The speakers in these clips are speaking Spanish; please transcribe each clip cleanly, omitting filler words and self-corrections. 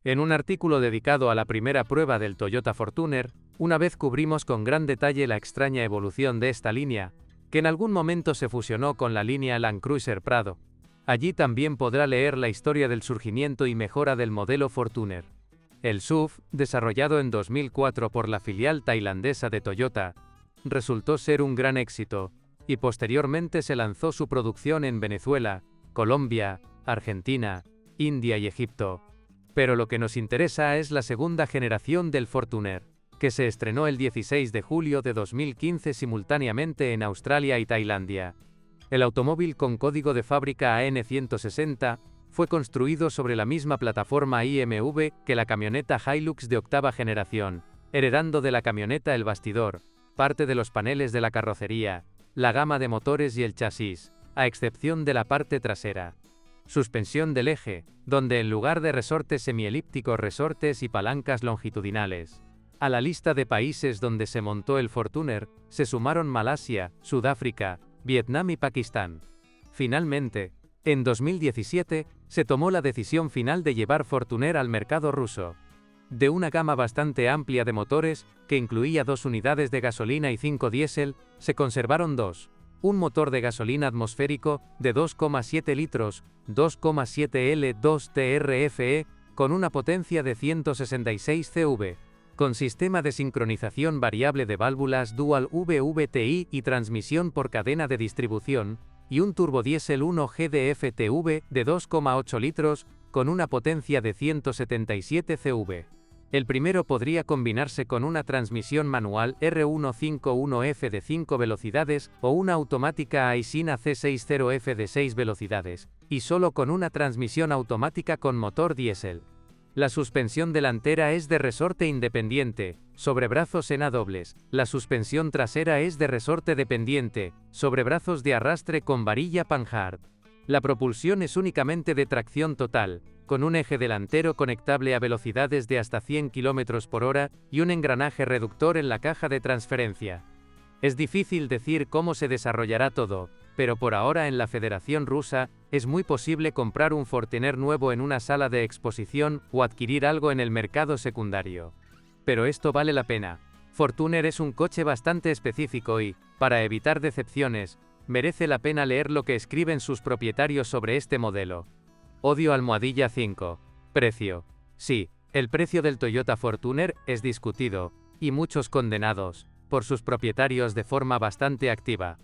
En un artículo dedicado a la primera prueba del Toyota Fortuner, una vez cubrimos con gran detalle la extraña evolución de esta línea, que en algún momento se fusionó con la línea Land Cruiser Prado. Allí también podrá leer la historia del surgimiento y mejora del modelo Fortuner. El SUV, desarrollado en 2004 por la filial tailandesa de Toyota, resultó ser un gran éxito, y posteriormente se lanzó su producción en Venezuela, Colombia, Argentina, India y Egipto. Pero lo que nos interesa es la segunda generación del Fortuner, que se estrenó el 16 de julio de 2015 simultáneamente en Australia y Tailandia. El automóvil con código de fábrica AN160 fue construido sobre la misma plataforma IMV que la camioneta Hilux de octava generación, heredando de la camioneta el bastidor, parte de los paneles de la carrocería, la gama de motores y el chasis, a excepción de la parte trasera. Suspensión del eje, donde en lugar de resortes semielípticos resortes y palancas longitudinales. A la lista de países donde se montó el Fortuner, se sumaron Malasia, Sudáfrica, Vietnam y Pakistán. Finalmente, en 2017, se tomó la decisión final de llevar Fortuner al mercado ruso. De una gama bastante amplia de motores, que incluía 2 unidades de gasolina y 5 diésel, se conservaron 2. Un motor de gasolina atmosférico, de 2,7 litros, 2,7 L2 TRFE, con una potencia de 166 CV, con sistema de sincronización variable de válvulas Dual VVTi y transmisión por cadena de distribución, y un turbodiesel 1 GDF-TV de 2,8 litros, con una potencia de 177 CV. El primero podría combinarse con una transmisión manual R151F de 5 velocidades o una automática Aisina C60F de 6 velocidades, y solo con una transmisión automática con motor diésel. La suspensión delantera es de resorte independiente, sobre brazos en A dobles. La suspensión trasera es de resorte dependiente, sobre brazos de arrastre con varilla Panhard. La propulsión es únicamente de tracción total, con un eje delantero conectable a velocidades de hasta 100 km por hora y un engranaje reductor en la caja de transferencia. Es difícil decir cómo se desarrollará todo, pero por ahora en la Federación Rusa, es muy posible comprar un Fortuner nuevo en una sala de exposición o adquirir algo en el mercado secundario. Pero esto vale la pena. Fortuner es un coche bastante específico y, para evitar decepciones, merece la pena leer lo que escriben sus propietarios sobre este modelo. Odio almohadilla 5. Precio. Sí, el precio del Toyota Fortuner es discutido, y muchos condenados, por sus propietarios de forma bastante activa.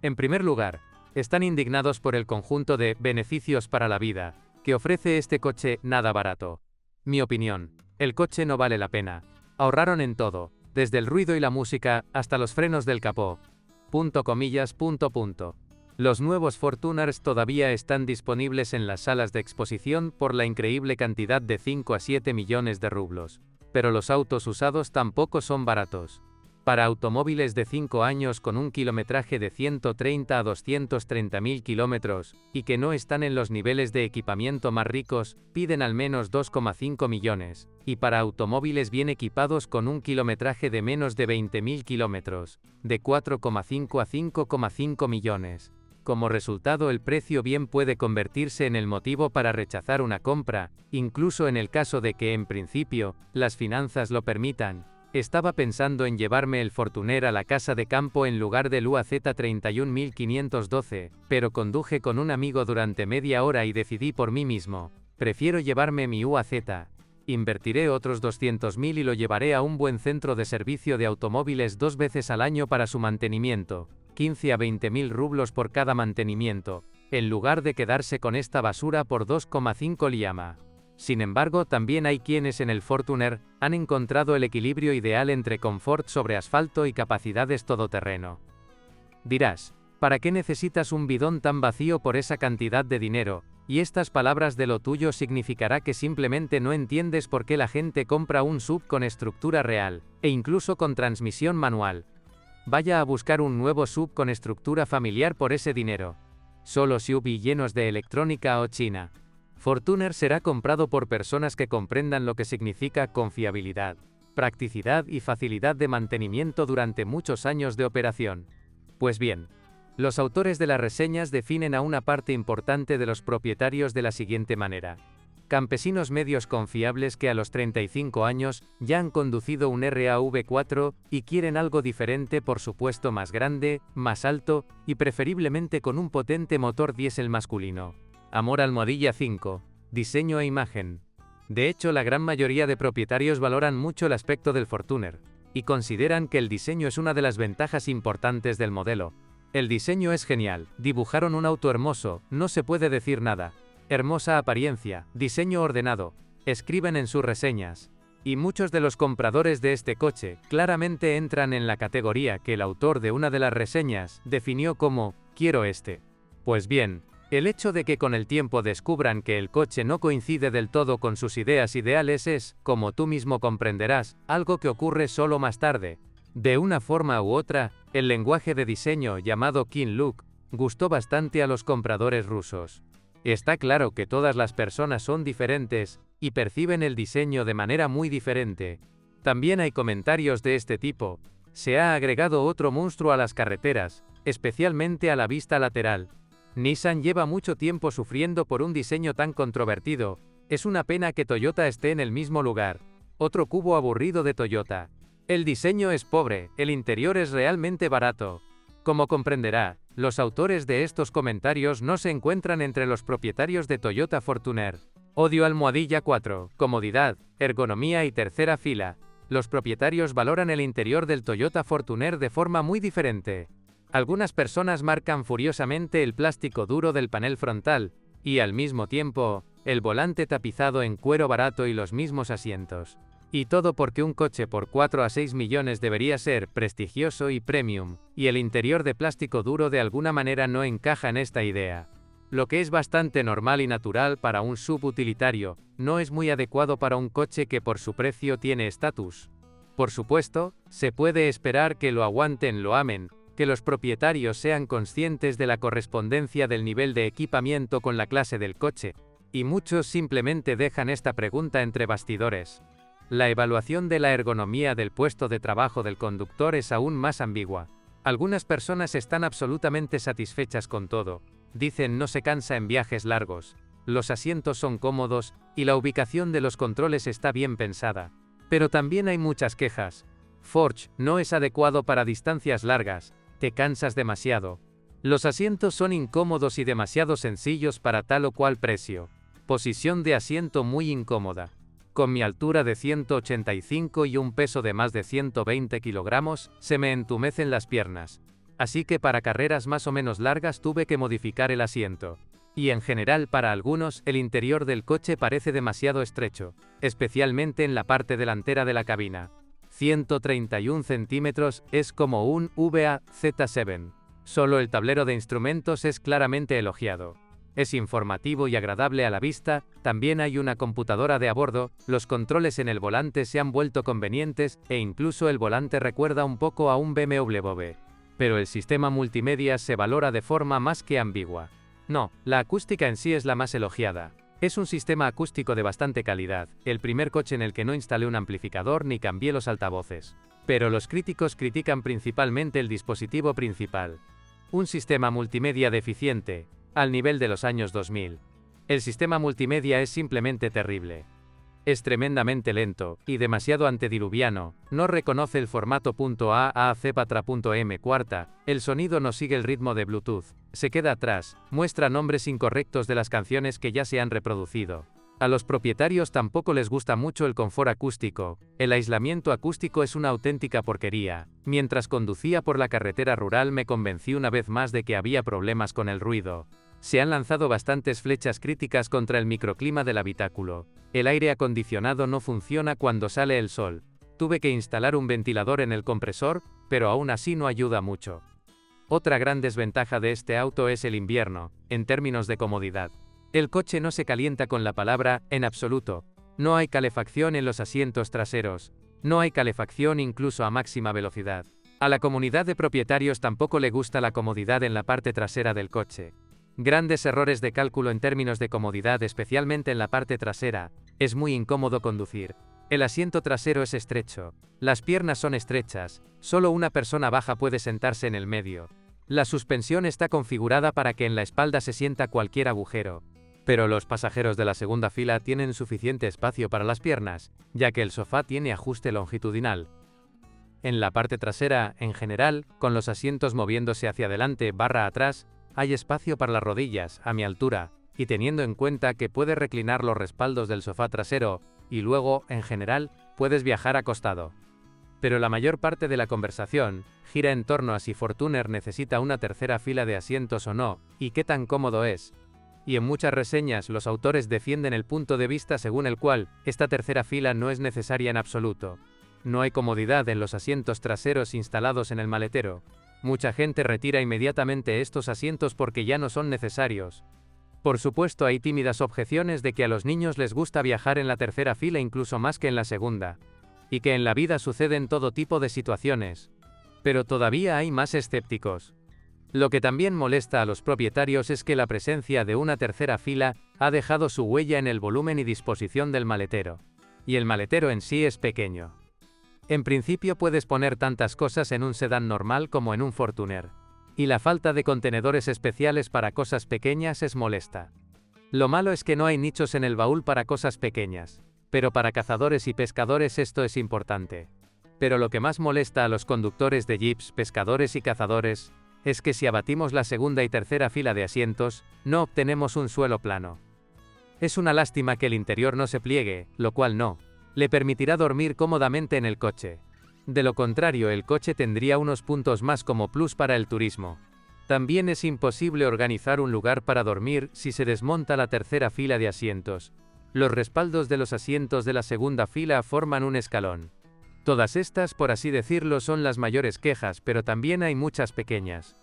En primer lugar, están indignados por el conjunto de beneficios para la vida que ofrece este coche nada barato. Mi opinión, el coche no vale la pena. Ahorraron en todo, desde el ruido y la música hasta los frenos del capó. Los nuevos Fortuners todavía están disponibles en las salas de exposición por la increíble cantidad de 5 a 7 millones de rublos. Pero los autos usados tampoco son baratos. Para automóviles de 5 años con un kilometraje de 130 a 230.000 kilómetros, y que no están en los niveles de equipamiento más ricos, piden al menos 2,5 millones, y para automóviles bien equipados con un kilometraje de menos de 20.000 kilómetros, de 4,5 a 5,5 millones. Como resultado, el precio bien puede convertirse en el motivo para rechazar una compra, incluso en el caso de que en principio, las finanzas lo permitan. Estaba pensando en llevarme el Fortuner a la casa de campo en lugar del UAZ 31512, pero conduje con un amigo durante media hora y decidí por mí mismo. Prefiero llevarme mi UAZ. Invertiré otros 200.000 y lo llevaré a un buen centro de servicio de automóviles 2 veces al año para su mantenimiento, 15 a 20.000 rublos por cada mantenimiento, en lugar de quedarse con esta basura por 2,5 liama. Sin embargo, también hay quienes en el Fortuner han encontrado el equilibrio ideal entre confort sobre asfalto y capacidades todoterreno. Dirás, ¿para qué necesitas un bidón tan vacío por esa cantidad de dinero? Y estas palabras de lo tuyo significará que simplemente no entiendes por qué la gente compra un SUV con estructura real, e incluso con transmisión manual. Vaya a buscar un nuevo SUV con estructura familiar por ese dinero. Solo SUV llenos de electrónica o China. Fortuner será comprado por personas que comprendan lo que significa confiabilidad, practicidad y facilidad de mantenimiento durante muchos años de operación. Pues bien, los autores de las reseñas definen a una parte importante de los propietarios de la siguiente manera. Campesinos medios confiables que a los 35 años ya han conducido un RAV4 y quieren algo diferente, por supuesto más grande, más alto y preferiblemente con un potente motor diésel masculino. Amor almohadilla 5. Diseño e imagen. De hecho, la gran mayoría de propietarios valoran mucho el aspecto del Fortuner y consideran que el diseño es una de las ventajas importantes del modelo. El diseño es genial, dibujaron un auto hermoso, no se puede decir nada. Hermosa apariencia, diseño ordenado, escriben en sus reseñas. Y muchos de los compradores de este coche claramente entran en la categoría que el autor de una de las reseñas definió como «quiero este». Pues bien, el hecho de que con el tiempo descubran que el coche no coincide del todo con sus ideas ideales es, como tú mismo comprenderás, algo que ocurre solo más tarde. De una forma u otra, el lenguaje de diseño llamado Keen Look gustó bastante a los compradores rusos. Está claro que todas las personas son diferentes y perciben el diseño de manera muy diferente. También hay comentarios de este tipo. Se ha agregado otro monstruo a las carreteras, especialmente a la vista lateral. Nissan lleva mucho tiempo sufriendo por un diseño tan controvertido. Es una pena que Toyota esté en el mismo lugar. Otro cubo aburrido de Toyota. El diseño es pobre, el interior es realmente barato. Como comprenderá, los autores de estos comentarios no se encuentran entre los propietarios de Toyota Fortuner. Odio almohadilla 4. Comodidad, ergonomía y tercera fila. Los propietarios valoran el interior del Toyota Fortuner de forma muy diferente. Algunas personas marcan furiosamente el plástico duro del panel frontal, y al mismo tiempo, el volante tapizado en cuero barato y los mismos asientos. Y todo porque un coche por 4 a 6 millones debería ser prestigioso y premium, y el interior de plástico duro de alguna manera no encaja en esta idea. Lo que es bastante normal y natural para un subutilitario, no es muy adecuado para un coche que por su precio tiene estatus. Por supuesto, se puede esperar que lo aguanten, lo amen, que los propietarios sean conscientes de la correspondencia del nivel de equipamiento con la clase del coche, y muchos simplemente dejan esta pregunta entre bastidores. La evaluación de la ergonomía del puesto de trabajo del conductor es aún más ambigua. Algunas personas están absolutamente satisfechas con todo. Dicen no se cansa en viajes largos. Los asientos son cómodos y la ubicación de los controles está bien pensada. Pero también hay muchas quejas. Forge no es adecuado para distancias largas. Te cansas demasiado. Los asientos son incómodos y demasiado sencillos para tal o cual precio. Posición de asiento muy incómoda. Con mi altura de 185 y un peso de más de 120 kilogramos, se me entumecen las piernas. Así que para carreras más o menos largas tuve que modificar el asiento. Y en general para algunos, el interior del coche parece demasiado estrecho, especialmente en la parte delantera de la cabina. 131 centímetros es como un VA Z7. Solo el tablero de instrumentos es claramente elogiado. Es informativo y agradable a la vista, también hay una computadora de a bordo, los controles en el volante se han vuelto convenientes, e incluso el volante recuerda un poco a un BMW Bobe. Pero el sistema multimedia se valora de forma más que ambigua. No, la acústica en sí es la más elogiada. Es un sistema acústico de bastante calidad, el primer coche en el que no instalé un amplificador ni cambié los altavoces. Pero los críticos critican principalmente el dispositivo principal. Un sistema multimedia deficiente, al nivel de los años 2000. El sistema multimedia es simplemente terrible. Es tremendamente lento, y demasiado antediluviano, no reconoce el formato .AAC/M4, el sonido no sigue el ritmo de Bluetooth, se queda atrás, muestra nombres incorrectos de las canciones que ya se han reproducido. A los propietarios tampoco les gusta mucho el confort acústico, el aislamiento acústico es una auténtica porquería. Mientras conducía por la carretera rural me convencí una vez más de que había problemas con el ruido. Se han lanzado bastantes flechas críticas contra el microclima del habitáculo. El aire acondicionado no funciona cuando sale el sol. Tuve que instalar un ventilador en el compresor, pero aún así no ayuda mucho. Otra gran desventaja de este auto es el invierno, en términos de comodidad. El coche no se calienta con la palabra, en absoluto. No hay calefacción en los asientos traseros. No hay calefacción incluso a máxima velocidad. A la comunidad de propietarios tampoco le gusta la comodidad en la parte trasera del coche. Grandes errores de cálculo en términos de comodidad, especialmente en la parte trasera. Es muy incómodo conducir. El asiento trasero es estrecho. Las piernas son estrechas. Solo una persona baja puede sentarse en el medio. La suspensión está configurada para que en la espalda se sienta cualquier agujero. Pero los pasajeros de la segunda fila tienen suficiente espacio para las piernas, ya que el sofá tiene ajuste longitudinal. En la parte trasera, en general, con los asientos moviéndose hacia adelante barra atrás, hay espacio para las rodillas, a mi altura, y teniendo en cuenta que puedes reclinar los respaldos del sofá trasero, y luego, en general, puedes viajar acostado. Pero la mayor parte de la conversación gira en torno a si Fortuner necesita una tercera fila de asientos o no, y qué tan cómodo es. Y en muchas reseñas los autores defienden el punto de vista según el cual esta tercera fila no es necesaria en absoluto. No hay comodidad en los asientos traseros instalados en el maletero. Mucha gente retira inmediatamente estos asientos porque ya no son necesarios. Por supuesto, hay tímidas objeciones de que a los niños les gusta viajar en la tercera fila incluso más que en la segunda. Y que en la vida suceden todo tipo de situaciones. Pero todavía hay más escépticos. Lo que también molesta a los propietarios es que la presencia de una tercera fila ha dejado su huella en el volumen y disposición del maletero. Y el maletero en sí es pequeño. En principio puedes poner tantas cosas en un sedán normal como en un Fortuner. Y la falta de contenedores especiales para cosas pequeñas es molesta. Lo malo es que no hay nichos en el baúl para cosas pequeñas. Pero para cazadores y pescadores esto es importante. Pero lo que más molesta a los conductores de jeeps, pescadores y cazadores, es que si abatimos la segunda y tercera fila de asientos, no obtenemos un suelo plano. Es una lástima que el interior no se pliegue, lo cual no le permitirá dormir cómodamente en el coche. De lo contrario, el coche tendría unos puntos más como plus para el turismo. También es imposible organizar un lugar para dormir si se desmonta la tercera fila de asientos. Los respaldos de los asientos de la segunda fila forman un escalón. Todas estas, por así decirlo, son las mayores quejas, pero también hay muchas pequeñas.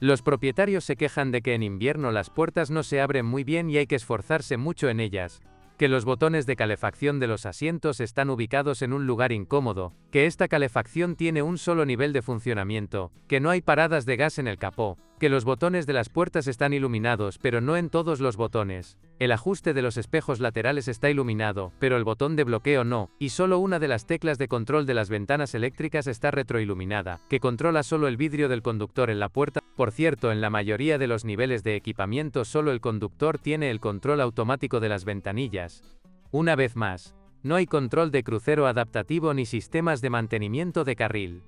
Los propietarios se quejan de que en invierno las puertas no se abren muy bien y hay que esforzarse mucho en ellas, que los botones de calefacción de los asientos están ubicados en un lugar incómodo, que esta calefacción tiene un solo nivel de funcionamiento, que no hay paradas de gas en el capó, que los botones de las puertas están iluminados pero no en todos los botones. El ajuste de los espejos laterales está iluminado, pero el botón de bloqueo no, y solo una de las teclas de control de las ventanas eléctricas está retroiluminada, que controla solo el vidrio del conductor en la puerta. Por cierto, en la mayoría de los niveles de equipamiento solo el conductor tiene el control automático de las ventanillas. Una vez más, no hay control de crucero adaptativo ni sistemas de mantenimiento de carril.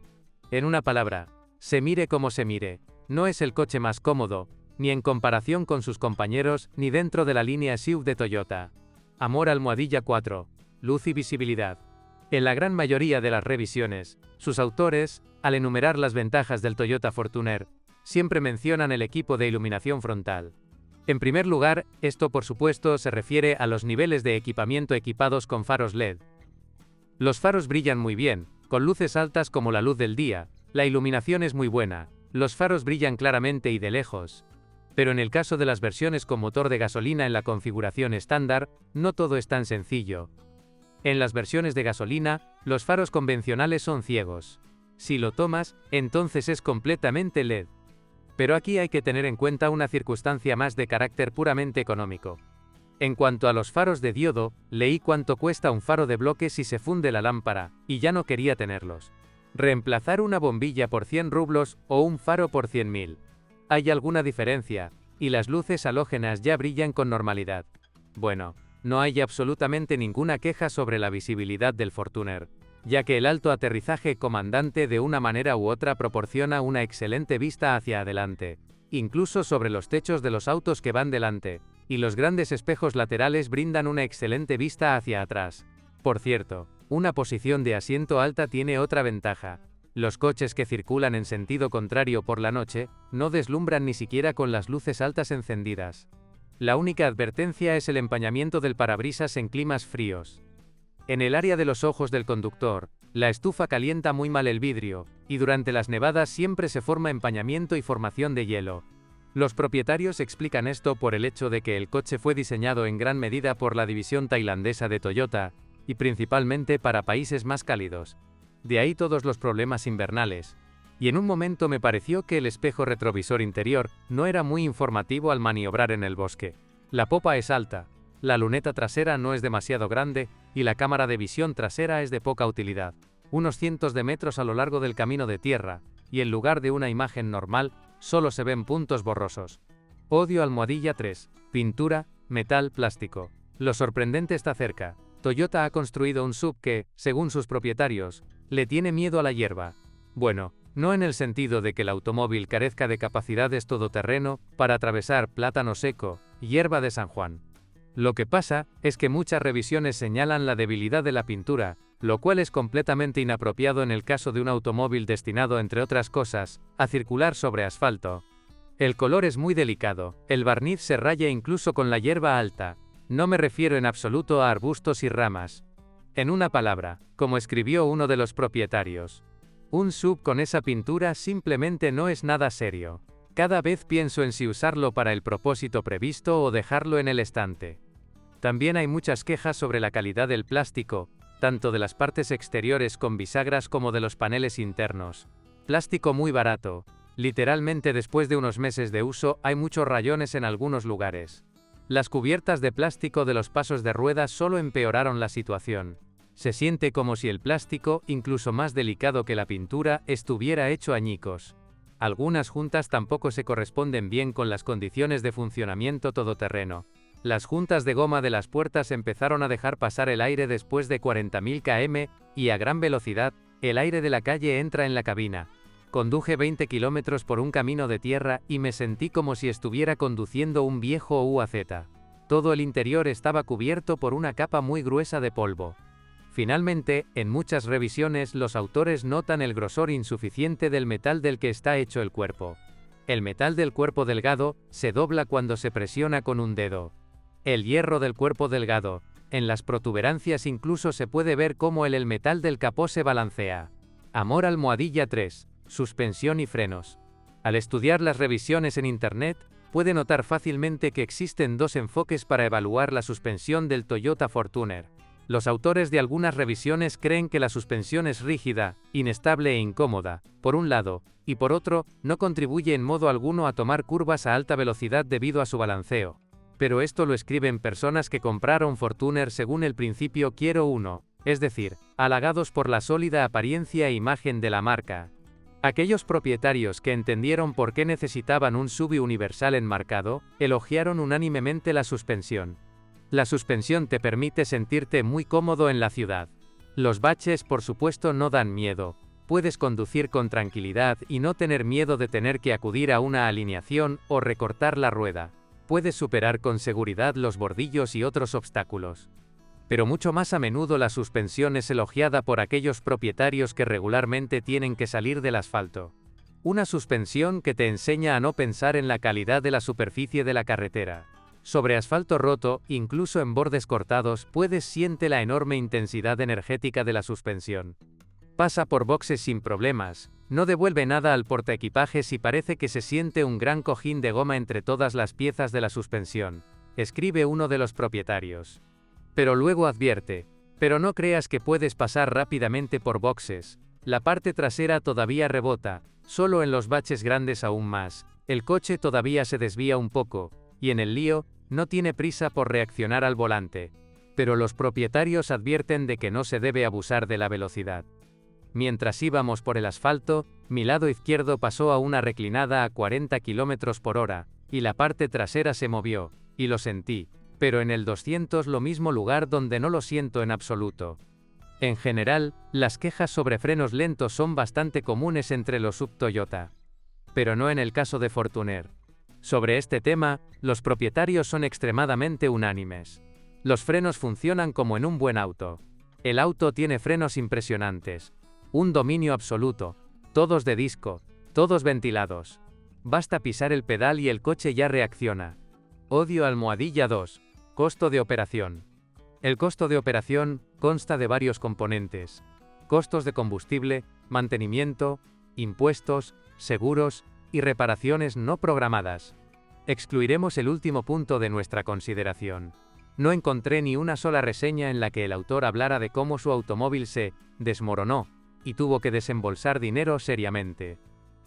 En una palabra, se mire como se mire, no es el coche más cómodo, ni en comparación con sus compañeros, ni dentro de la línea SUV de Toyota. Amor almohadilla 4. Luz y visibilidad. En la gran mayoría de las revisiones, sus autores, al enumerar las ventajas del Toyota Fortuner, siempre mencionan el equipo de iluminación frontal. En primer lugar, esto por supuesto se refiere a los niveles de equipamiento equipados con faros LED. Los faros brillan muy bien, con luces altas como la luz del día, la iluminación es muy buena, los faros brillan claramente y de lejos. Pero en el caso de las versiones con motor de gasolina en la configuración estándar, no todo es tan sencillo. En las versiones de gasolina, los faros convencionales son ciegos. Si lo tomas, entonces es completamente LED. Pero aquí hay que tener en cuenta una circunstancia más de carácter puramente económico. En cuanto a los faros de diodo, leí cuánto cuesta un faro de bloque si se funde la lámpara, y ya no quería tenerlos. Reemplazar una bombilla por 100 rublos o un faro por 100.000. Hay alguna diferencia, y las luces halógenas ya brillan con normalidad. Bueno, no hay absolutamente ninguna queja sobre la visibilidad del Fortuner, ya que el alto aterrizaje comandante de una manera u otra proporciona una excelente vista hacia adelante, incluso sobre los techos de los autos que van delante, y los grandes espejos laterales brindan una excelente vista hacia atrás. Por cierto, una posición de asiento alta tiene otra ventaja. Los coches que circulan en sentido contrario por la noche, no deslumbran ni siquiera con las luces altas encendidas. La única advertencia es el empañamiento del parabrisas en climas fríos. En el área de los ojos del conductor, la estufa calienta muy mal el vidrio, y durante las nevadas siempre se forma empañamiento y formación de hielo. Los propietarios explican esto por el hecho de que el coche fue diseñado en gran medida por la división tailandesa de Toyota, y principalmente para países más cálidos. De ahí todos los problemas invernales. Y en un momento me pareció que el espejo retrovisor interior no era muy informativo al maniobrar en el bosque. La popa es alta, la luneta trasera no es demasiado grande, y la cámara de visión trasera es de poca utilidad. Unos cientos de metros a lo largo del camino de tierra, y en lugar de una imagen normal, solo se ven puntos borrosos. Odio almohadilla 3. Pintura, metal, plástico. Lo sorprendente está cerca. Toyota ha construido un SUV que, según sus propietarios, le tiene miedo a la hierba. Bueno, no en el sentido de que el automóvil carezca de capacidades todoterreno para atravesar plátano seco, hierba de San Juan. Lo que pasa es que muchas revisiones señalan la debilidad de la pintura, lo cual es completamente inapropiado en el caso de un automóvil destinado, entre otras cosas, a circular sobre asfalto. El color es muy delicado, el barniz se raya incluso con la hierba alta. No me refiero en absoluto a arbustos y ramas. En una palabra, como escribió uno de los propietarios, un SUV con esa pintura simplemente no es nada serio. Cada vez pienso en si usarlo para el propósito previsto o dejarlo en el estante. También hay muchas quejas sobre la calidad del plástico, tanto de las partes exteriores con bisagras como de los paneles internos. Plástico muy barato. Literalmente después de unos meses de uso hay muchos rayones en algunos lugares. Las cubiertas de plástico de los pasos de ruedas solo empeoraron la situación. Se siente como si el plástico, incluso más delicado que la pintura, estuviera hecho añicos. Algunas juntas tampoco se corresponden bien con las condiciones de funcionamiento todoterreno. Las juntas de goma de las puertas empezaron a dejar pasar el aire después de 40.000 km, y a gran velocidad, el aire de la calle entra en la cabina. Conduje 20 kilómetros por un camino de tierra y me sentí como si estuviera conduciendo un viejo UAZ. Todo el interior estaba cubierto por una capa muy gruesa de polvo. Finalmente, en muchas revisiones los autores notan el grosor insuficiente del metal del que está hecho el cuerpo. El metal del cuerpo delgado se dobla cuando se presiona con un dedo. El hierro del cuerpo delgado, en las protuberancias incluso se puede ver cómo el metal del capó se balancea. Amor almohadilla 3. Suspensión y frenos. Al estudiar las revisiones en Internet, puede notar fácilmente que existen dos enfoques para evaluar la suspensión del Toyota Fortuner. Los autores de algunas revisiones creen que la suspensión es rígida, inestable e incómoda, por un lado, y por otro, no contribuye en modo alguno a tomar curvas a alta velocidad debido a su balanceo. Pero esto lo escriben personas que compraron Fortuner según el principio quiero uno, es decir, halagados por la sólida apariencia e imagen de la marca. Aquellos propietarios que entendieron por qué necesitaban un SUV universal enmarcado, elogiaron unánimemente la suspensión. La suspensión te permite sentirte muy cómodo en la ciudad. Los baches, por supuesto, no dan miedo. Puedes conducir con tranquilidad y no tener miedo de tener que acudir a una alineación o recortar la rueda. Puedes superar con seguridad los bordillos y otros obstáculos. Pero mucho más a menudo la suspensión es elogiada por aquellos propietarios que regularmente tienen que salir del asfalto. Una suspensión que te enseña a no pensar en la calidad de la superficie de la carretera. Sobre asfalto roto, incluso en bordes cortados, siente la enorme intensidad energética de la suspensión. Pasa por boxes sin problemas, no devuelve nada al portaequipajes y parece que se siente un gran cojín de goma entre todas las piezas de la suspensión, escribe uno de los propietarios. Pero luego advierte, pero no creas que puedes pasar rápidamente por boxes, la parte trasera todavía rebota, solo en los baches grandes aún más, el coche todavía se desvía un poco, y en el lío, no tiene prisa por reaccionar al volante. Pero los propietarios advierten de que no se debe abusar de la velocidad. Mientras íbamos por el asfalto, mi lado izquierdo pasó a una reclinada a 40 km por hora, y la parte trasera se movió, y lo sentí, pero en el 200 lo mismo lugar donde no lo siento en absoluto. En general, las quejas sobre frenos lentos son bastante comunes entre los SUV Toyota. Pero no en el caso de Fortuner. Sobre este tema, los propietarios son extremadamente unánimes. Los frenos funcionan como en un buen auto. El auto tiene frenos impresionantes. Un dominio absoluto. Todos de disco. Todos ventilados. Basta pisar el pedal y el coche ya reacciona. Odio almohadilla 2. Costo de operación. El costo de operación consta de varios componentes. Costos de combustible, mantenimiento, impuestos, seguros, y reparaciones no programadas. Excluiremos el último punto de nuestra consideración. No encontré ni una sola reseña en la que el autor hablara de cómo su automóvil se desmoronó y tuvo que desembolsar dinero seriamente.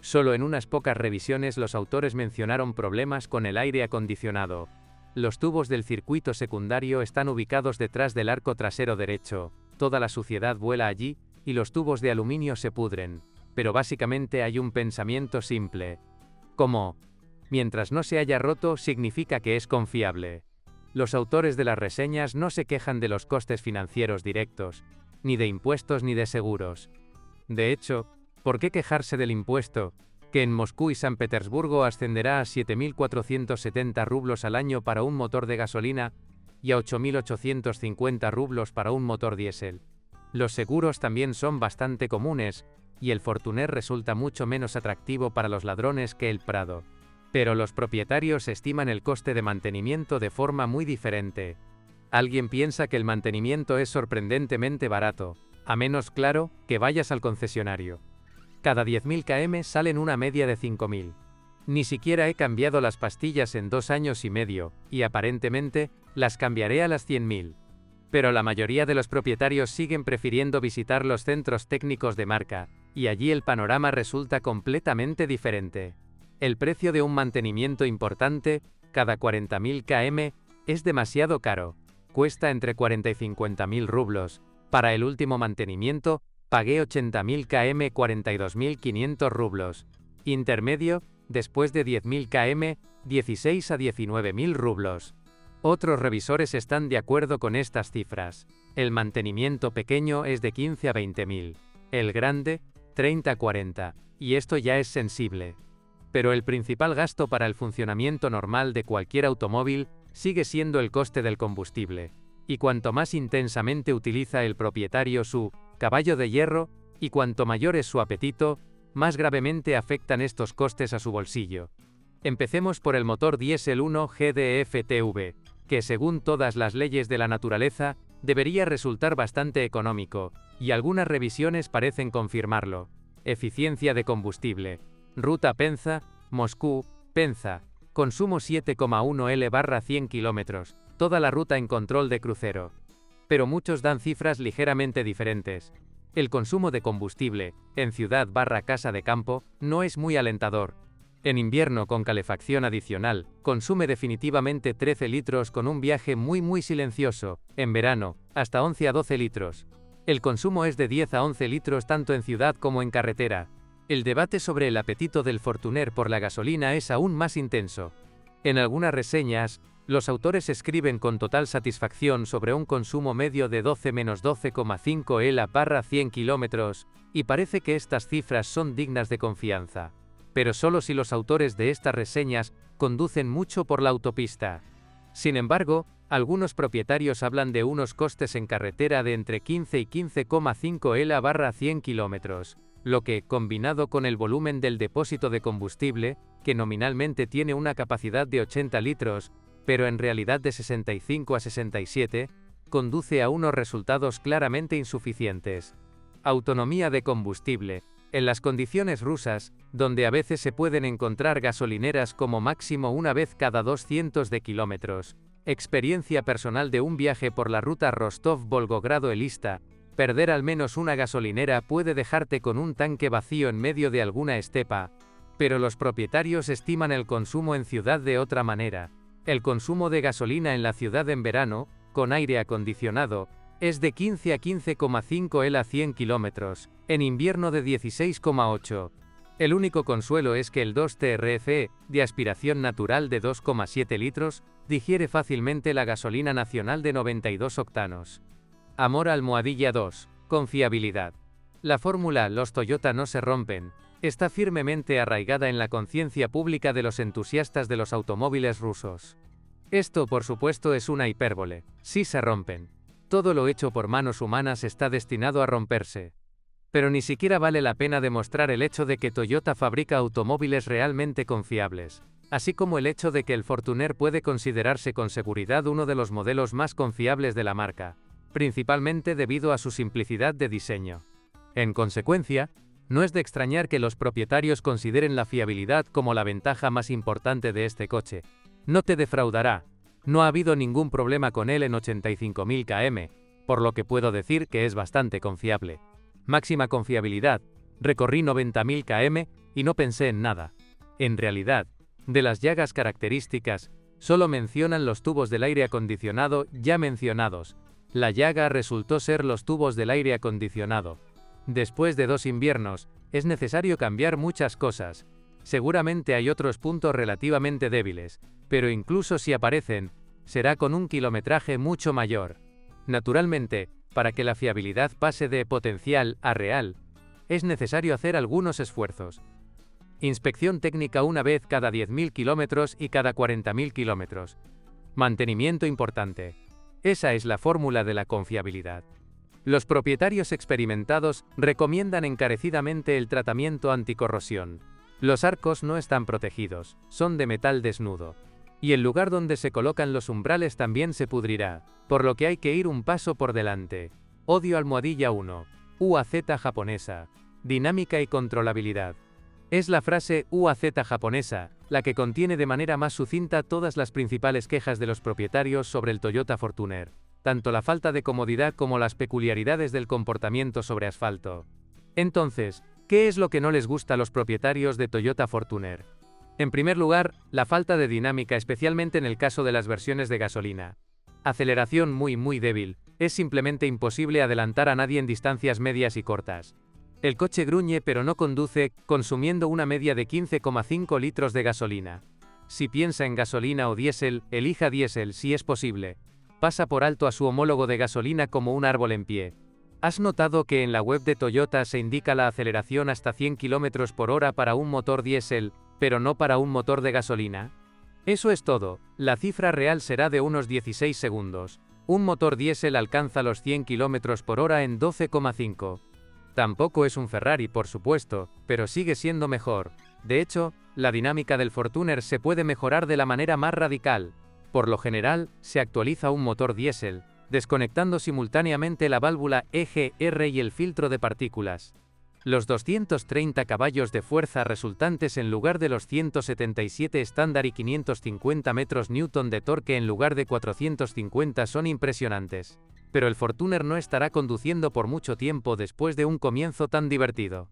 Solo en unas pocas revisiones los autores mencionaron problemas con el aire acondicionado. Los tubos del circuito secundario están ubicados detrás del arco trasero derecho, toda la suciedad vuela allí, y los tubos de aluminio se pudren. Pero básicamente hay un pensamiento simple. Como, mientras no se haya roto, significa que es confiable. Los autores de las reseñas no se quejan de los costes financieros directos, ni de impuestos ni de seguros. De hecho, ¿por qué quejarse del impuesto, que en Moscú y San Petersburgo ascenderá a 7.470 rublos al año para un motor de gasolina y a 8.850 rublos para un motor diésel? Los seguros también son bastante comunes, y el Fortuner resulta mucho menos atractivo para los ladrones que el Prado. Pero los propietarios estiman el coste de mantenimiento de forma muy diferente. Alguien piensa que el mantenimiento es sorprendentemente barato, a menos claro que vayas al concesionario. Cada 10.000 km salen una media de 5.000. Ni siquiera he cambiado las pastillas en 2 años y medio, y aparentemente, las cambiaré a las 100.000. Pero la mayoría de los propietarios siguen prefiriendo visitar los centros técnicos de marca, y allí el panorama resulta completamente diferente. El precio de un mantenimiento importante, cada 40.000 km, es demasiado caro. Cuesta entre 40 y 50.000 rublos. Para el último mantenimiento, pagué 80.000 km 42.500 rublos. Intermedio, después de 10.000 km, 16 a 19.000 rublos. Otros revisores están de acuerdo con estas cifras. El mantenimiento pequeño es de 15 a 20.000. El grande, 30 a 40. Y esto ya es sensible. Pero el principal gasto para el funcionamiento normal de cualquier automóvil sigue siendo el coste del combustible. Y cuanto más intensamente utiliza el propietario su caballo de hierro, y cuanto mayor es su apetito, más gravemente afectan estos costes a su bolsillo. Empecemos por el motor diésel 1 GDF-TV, que según todas las leyes de la naturaleza, debería resultar bastante económico, y algunas revisiones parecen confirmarlo. Eficiencia de combustible. Ruta Penza, Moscú, Penza. Consumo 7,1 L/100 km, toda la ruta en control de crucero. Pero muchos dan cifras ligeramente diferentes. El consumo de combustible, en ciudad/casa de campo, no es muy alentador. En invierno con calefacción adicional, consume definitivamente 13 litros con un viaje muy silencioso. En verano, hasta 11 a 12 litros. El consumo es de 10 a 11 litros tanto en ciudad como en carretera. El debate sobre el apetito del Fortuner por la gasolina es aún más intenso. En algunas reseñas, los autores escriben con total satisfacción sobre un consumo medio de 12-12,5 L/100 km, y parece que estas cifras son dignas de confianza. Pero solo si los autores de estas reseñas conducen mucho por la autopista. Sin embargo, algunos propietarios hablan de unos costes en carretera de entre 15 y 15,5 L/100 km. Lo que, combinado con el volumen del depósito de combustible, que nominalmente tiene una capacidad de 80 litros, pero en realidad de 65 a 67, conduce a unos resultados claramente insuficientes. Autonomía de combustible. En las condiciones rusas, donde a veces se pueden encontrar gasolineras como máximo una vez cada 200 de kilómetros. Experiencia personal de un viaje por la ruta Rostov-Volgogrado-Elista. Perder al menos una gasolinera puede dejarte con un tanque vacío en medio de alguna estepa, pero los propietarios estiman el consumo en ciudad de otra manera. El consumo de gasolina en la ciudad en verano, con aire acondicionado, es de 15 a 15,5 L/100 km, en invierno de 16,8. El único consuelo es que el 2TRFE, de aspiración natural de 2,7 litros, digiere fácilmente la gasolina nacional de 92 octanos. Amor-2. Confiabilidad. La fórmula "los Toyota no se rompen" está firmemente arraigada en la conciencia pública de los entusiastas de los automóviles rusos. Esto, por supuesto, es una hipérbole. Sí se rompen. Todo lo hecho por manos humanas está destinado a romperse. Pero ni siquiera vale la pena demostrar el hecho de que Toyota fabrica automóviles realmente confiables, así como el hecho de que el Fortuner puede considerarse con seguridad uno de los modelos más confiables de la marca, principalmente debido a su simplicidad de diseño. En consecuencia, no es de extrañar que los propietarios consideren la fiabilidad como la ventaja más importante de este coche. No te defraudará. No ha habido ningún problema con él en 85.000 km, por lo que puedo decir que es bastante confiable. Máxima confiabilidad. Recorrí 90.000 km y no pensé en nada. En realidad, de las llagas características, solo mencionan los tubos del aire acondicionado ya mencionados. La llaga resultó ser los tubos del aire acondicionado. Después de 2 inviernos, es necesario cambiar muchas cosas. Seguramente hay otros puntos relativamente débiles, pero incluso si aparecen, será con un kilometraje mucho mayor. Naturalmente, para que la fiabilidad pase de potencial a real, es necesario hacer algunos esfuerzos. Inspección técnica una vez cada 10.000 kilómetros y cada 40.000 kilómetros. Mantenimiento importante. Esa es la fórmula de la confiabilidad. Los propietarios experimentados recomiendan encarecidamente el tratamiento anticorrosión. Los arcos no están protegidos, son de metal desnudo. Y el lugar donde se colocan los umbrales también se pudrirá, por lo que hay que ir un paso por delante. Odio almohadilla 1. UAZ japonesa. Dinámica y controlabilidad. Es la frase UAZ japonesa, la que contiene de manera más sucinta todas las principales quejas de los propietarios sobre el Toyota Fortuner, tanto la falta de comodidad como las peculiaridades del comportamiento sobre asfalto. Entonces, ¿qué es lo que no les gusta a los propietarios de Toyota Fortuner? En primer lugar, la falta de dinámica, especialmente en el caso de las versiones de gasolina. Aceleración muy débil, es simplemente imposible adelantar a nadie en distancias medias y cortas. El coche gruñe pero no conduce, consumiendo una media de 15,5 litros de gasolina. Si piensa en gasolina o diésel, elija diésel si es posible. Pasa por alto a su homólogo de gasolina como un árbol en pie. ¿Has notado que en la web de Toyota se indica la aceleración hasta 100 km por hora para un motor diésel, pero no para un motor de gasolina? Eso es todo, la cifra real será de unos 16 segundos. Un motor diésel alcanza los 100 km por hora en 12,5. Tampoco es un Ferrari, por supuesto, pero sigue siendo mejor. De hecho, la dinámica del Fortuner se puede mejorar de la manera más radical. Por lo general, se actualiza un motor diésel, desconectando simultáneamente la válvula EGR y el filtro de partículas. Los 230 caballos de fuerza resultantes en lugar de los 177 estándar y 550 Nm de torque en lugar de 450 son impresionantes. Pero el Fortuner no estará conduciendo por mucho tiempo después de un comienzo tan divertido.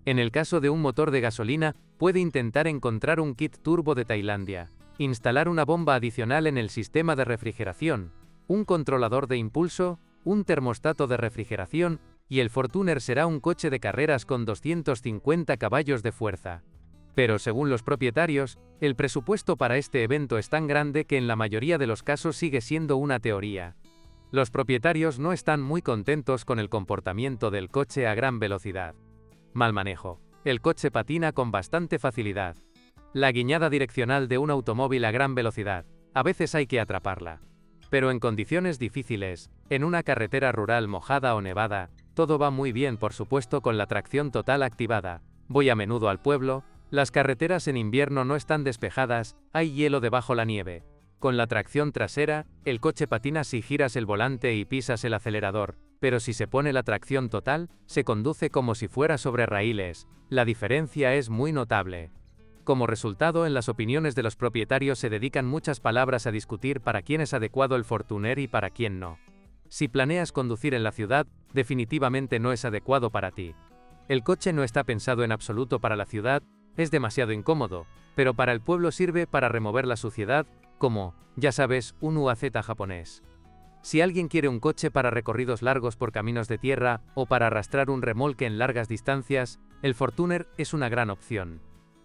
En el caso de un motor de gasolina, puede intentar encontrar un kit turbo de Tailandia, instalar una bomba adicional en el sistema de refrigeración, un controlador de impulso, un termostato de refrigeración, y el Fortuner será un coche de carreras con 250 caballos de fuerza. Pero según los propietarios, el presupuesto para este evento es tan grande que en la mayoría de los casos sigue siendo una teoría. Los propietarios no están muy contentos con el comportamiento del coche a gran velocidad. Mal manejo. El coche patina con bastante facilidad. La guiñada direccional de un automóvil a gran velocidad. A veces hay que atraparla. Pero en condiciones difíciles, en una carretera rural mojada o nevada, todo va muy bien, por supuesto, con la tracción total activada. Voy a menudo al pueblo, las carreteras en invierno no están despejadas, hay hielo debajo la nieve. Con la tracción trasera, el coche patina si giras el volante y pisas el acelerador, pero si se pone la tracción total, se conduce como si fuera sobre raíles. La diferencia es muy notable. Como resultado, en las opiniones de los propietarios se dedican muchas palabras a discutir para quién es adecuado el Fortuner y para quién no. Si planeas conducir en la ciudad, definitivamente no es adecuado para ti. El coche no está pensado en absoluto para la ciudad, es demasiado incómodo, pero para el pueblo sirve para remover la suciedad, como, ya sabes, un UAZ japonés. Si alguien quiere un coche para recorridos largos por caminos de tierra, o para arrastrar un remolque en largas distancias, el Fortuner es una gran opción.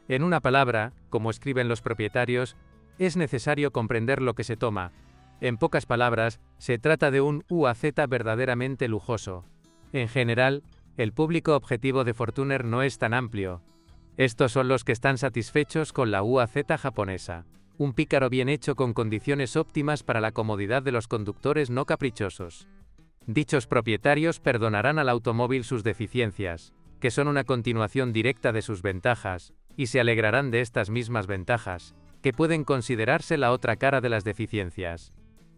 En una palabra, como escriben los propietarios, es necesario comprender lo que se toma. En pocas palabras, se trata de un UAZ verdaderamente lujoso. En general, el público objetivo de Fortuner no es tan amplio. Estos son los que están satisfechos con la UAZ japonesa. Un pícaro bien hecho con condiciones óptimas para la comodidad de los conductores no caprichosos. Dichos propietarios perdonarán al automóvil sus deficiencias, que son una continuación directa de sus ventajas, y se alegrarán de estas mismas ventajas, que pueden considerarse la otra cara de las deficiencias.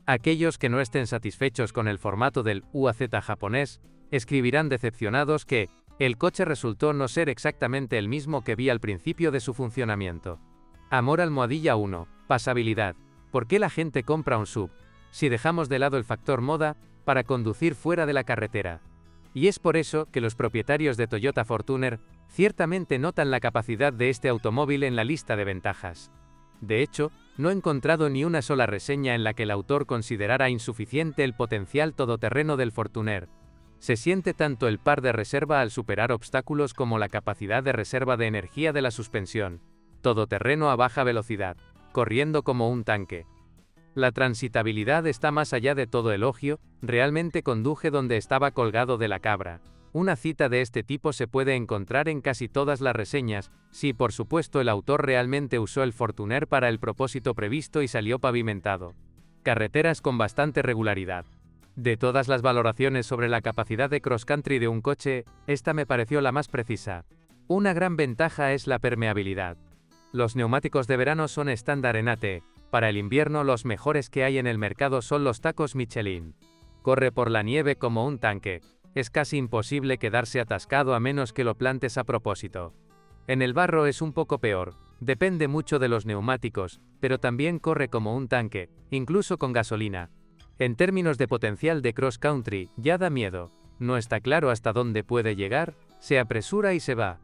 Aquellos que no estén satisfechos con el formato del UAZ japonés, escribirán decepcionados que el coche resultó no ser exactamente el mismo que vi al principio de su funcionamiento. Amor almohadilla 1. Pasabilidad. ¿Por qué la gente compra un SUV? Si dejamos de lado el factor moda, para conducir fuera de la carretera. Y es por eso que los propietarios de Toyota Fortuner ciertamente notan la capacidad de este automóvil en la lista de ventajas. De hecho, no he encontrado ni una sola reseña en la que el autor considerara insuficiente el potencial todoterreno del Fortuner. Se siente tanto el par de reserva al superar obstáculos como la capacidad de reserva de energía de la suspensión. Todoterreno a baja velocidad, corriendo como un tanque. La transitabilidad está más allá de todo elogio, realmente conduje donde estaba colgado de la cabra. Una cita de este tipo se puede encontrar en casi todas las reseñas, si por supuesto el autor realmente usó el Fortuner para el propósito previsto y salió pavimentado. Carreteras con bastante regularidad. De todas las valoraciones sobre la capacidad de cross-country de un coche, esta me pareció la más precisa. Una gran ventaja es la permeabilidad. Los neumáticos de verano son estándar en AT, para el invierno los mejores que hay en el mercado son los tacos Michelin. Corre por la nieve como un tanque. Es casi imposible quedarse atascado a menos que lo plantes a propósito. En el barro es un poco peor, depende mucho de los neumáticos, pero también corre como un tanque, incluso con gasolina. En términos de potencial de cross country, ya da miedo. No está claro hasta dónde puede llegar, se apresura y se va.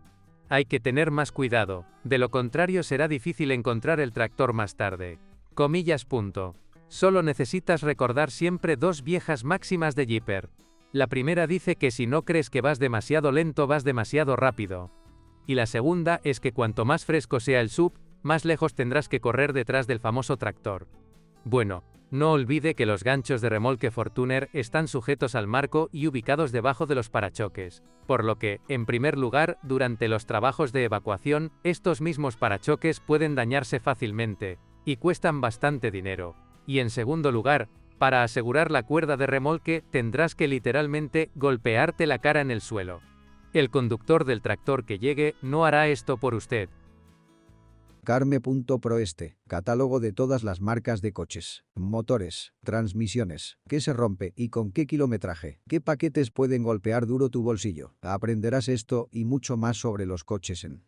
Hay que tener más cuidado, de lo contrario será difícil encontrar el tractor más tarde. Comillas. Solo necesitas recordar siempre dos viejas máximas de Jeeper. La primera dice que si no crees que vas demasiado lento vas demasiado rápido. Y la segunda es que cuanto más fresco sea el SUV, más lejos tendrás que correr detrás del famoso tractor. Bueno, no olvide que los ganchos de remolque Fortuner están sujetos al marco y ubicados debajo de los parachoques, por lo que, en primer lugar, durante los trabajos de evacuación, estos mismos parachoques pueden dañarse fácilmente, y cuestan bastante dinero. Y en segundo lugar, para asegurar la cuerda de remolque, tendrás que literalmente golpearte la cara en el suelo. El conductor del tractor que llegue no hará esto por usted. Carme.proeste, catálogo de todas las marcas de coches, motores, transmisiones, qué se rompe y con qué kilometraje, qué paquetes pueden golpear duro tu bolsillo. Aprenderás esto y mucho más sobre los coches en